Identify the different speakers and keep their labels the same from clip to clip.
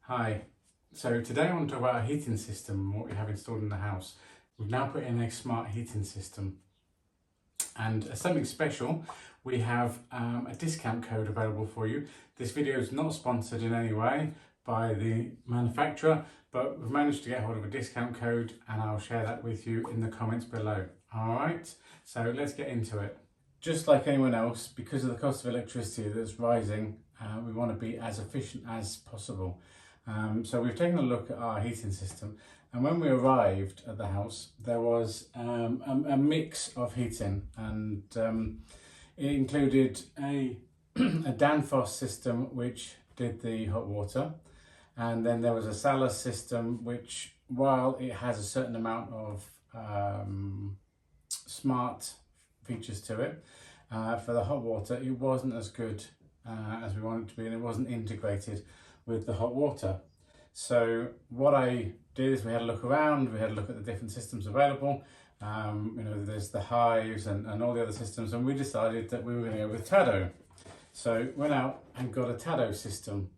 Speaker 1: Hi, so today I want to talk about our heating system and what we have installed in the house. We've now put in a smart heating system, and as something special, we have a discount code available for you. This video is not sponsored in any way by the manufacturer, but we've managed to get hold of a discount code and I'll share that with you in the comments below. Alright, so let's get into it. Just like anyone else, because of the cost of electricity that's rising, we want to be as efficient as possible. So we've taken a look at our heating system, and when we arrived at the house there was a mix of heating, and it included a Danfoss system which did the hot water, and then there was a Salas system which, while it has a certain amount of smart features to it, for the hot water it wasn't as good as we wanted it to be, and it wasn't integrated with the hot water. So what I did is we had a look around, we had a look at the different systems available. There's the Hives and all the other systems, and we decided that we were going to go with Tado. So went out and got a Tado system.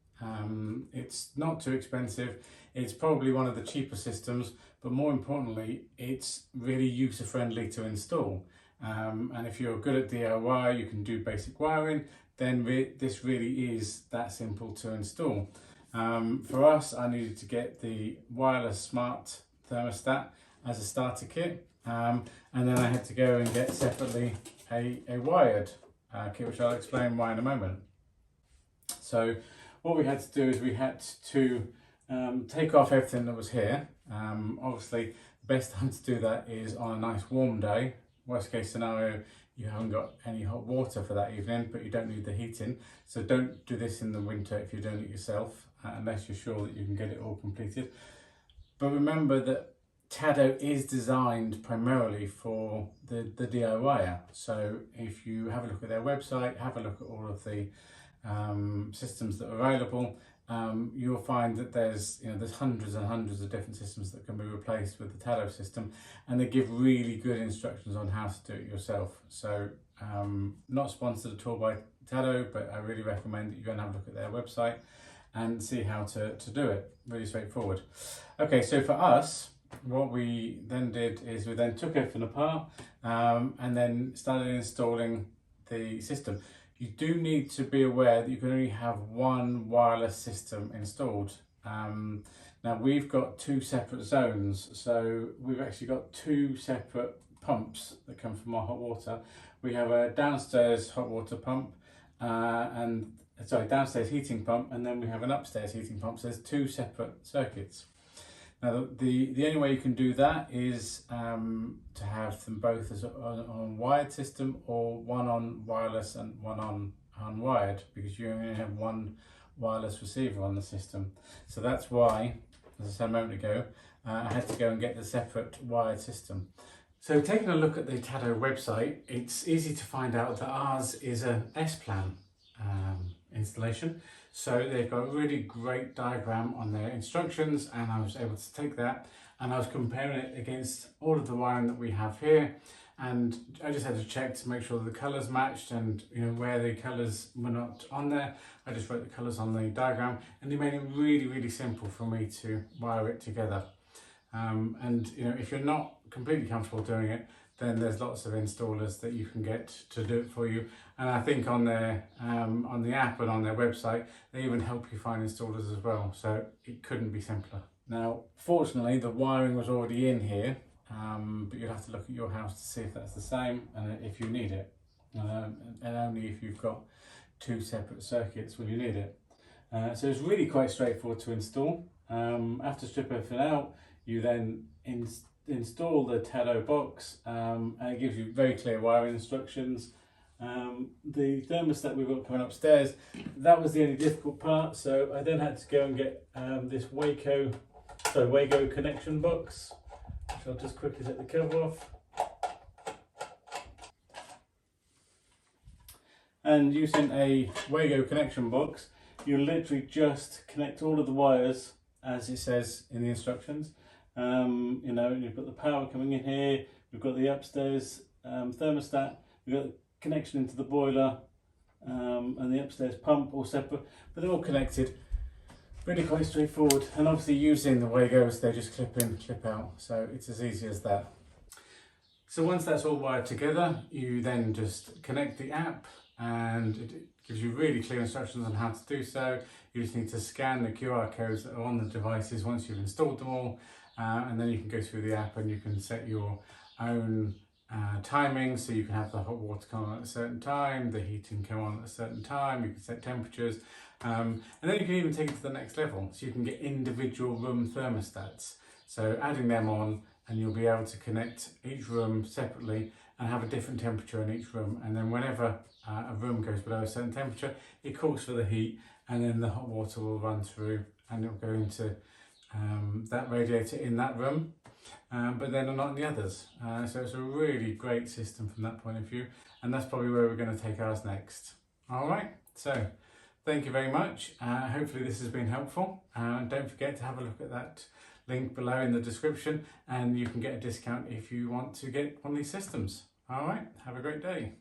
Speaker 1: It's not too expensive, it's probably one of the cheaper systems, but more importantly it's really user friendly to install. And if you're good at DIY, you can do basic wiring, then this really is that simple to install. For us, I needed to get the wireless smart thermostat as a starter kit, and then I had to go and get separately a wired kit, which I'll explain why in a moment. So what we had to do is we had to take off everything that was here. Obviously the best time to do that is on a nice warm day. Worst case scenario, you haven't got any hot water for that evening, but you don't need the heating. So don't do this in the winter if you're doing it yourself, unless you're sure that you can get it all completed. But remember that Tado is designed primarily for the DIYer. So if you have a look at their website, have a look at all of the systems that are available, you'll find that there's hundreds and hundreds of different systems that can be replaced with the Tado system, and they give really good instructions on how to do it yourself. So not sponsored at all by Tado, but I really recommend that you go and have a look at their website and see how to do it. Really straightforward. Okay, so for us, what we then did is we then took everything apart and then started installing the system. You do need to be aware that you can only have one wireless system installed. Now we've got two separate zones, so we've actually got two separate pumps that come from our hot water. We have a downstairs hot water pump downstairs heating pump, and then we have an upstairs heating pump. So there's two separate circuits. Now the only way you can do that is to have them both as on a wired system, or one on wireless and one on unwired, because you only have one wireless receiver on the system. So that's why, as I said a moment ago, I had to go and get the separate wired system. So taking a look at the Tado website, it's easy to find out that ours is an S-Plan installation. So they've got a really great diagram on their instructions, and I was able to take that and I was comparing it against all of the wiring that we have here, and I just had to check to make sure that the colours matched, and where the colours were not on there, I just wrote the colours on the diagram, and they made it really simple for me to wire it together. And if you're not completely comfortable doing it, then there's lots of installers that you can get to do it for you. And I think on their on the app and on their website, they even help you find installers as well. So it couldn't be simpler. Now, fortunately, the wiring was already in here, but you'll have to look at your house to see if that's the same and if you need it. And only if you've got two separate circuits will you need it. So it's really quite straightforward to install. After strip everything out, you then install the Tado box, and it gives you very clear wiring instructions. The thermostat we've got coming upstairs, that was the only difficult part, so I then had to go and get this Wago connection box, which I'll just quickly take the cover off. And using a Wago connection box, you literally just connect all of the wires as it says in the instructions. You've got the power coming in here, we've got the upstairs thermostat, we've got the connection into the boiler, and the upstairs pump all separate, but they're all connected. Really quite straightforward, and obviously using the Wagos, they just clip in, clip out, so it's as easy as that. So once that's all wired together, you then just connect the app, and it gives you really clear instructions on how to do so. You just need to scan the QR codes that are on the devices once you've installed them all, and then you can go through the app and you can set your own timing, so you can have the hot water come on at a certain time, the heating come on at a certain time, you can set temperatures, and then you can even take it to the next level, so you can get individual room thermostats. So adding them on, and you'll be able to connect each room separately and have a different temperature in each room, and then whenever a room goes below a certain temperature, it calls for the heat, and then the hot water will run through and it'll go into that radiator in that room, but then not in the others. So it's a really great system from that point of view, and that's probably where we're going to take ours next. All right, so thank you very much. Hopefully this has been helpful. Don't forget to have a look at that link below in the description, and you can get a discount if you want to get one of these systems. All right, have a great day.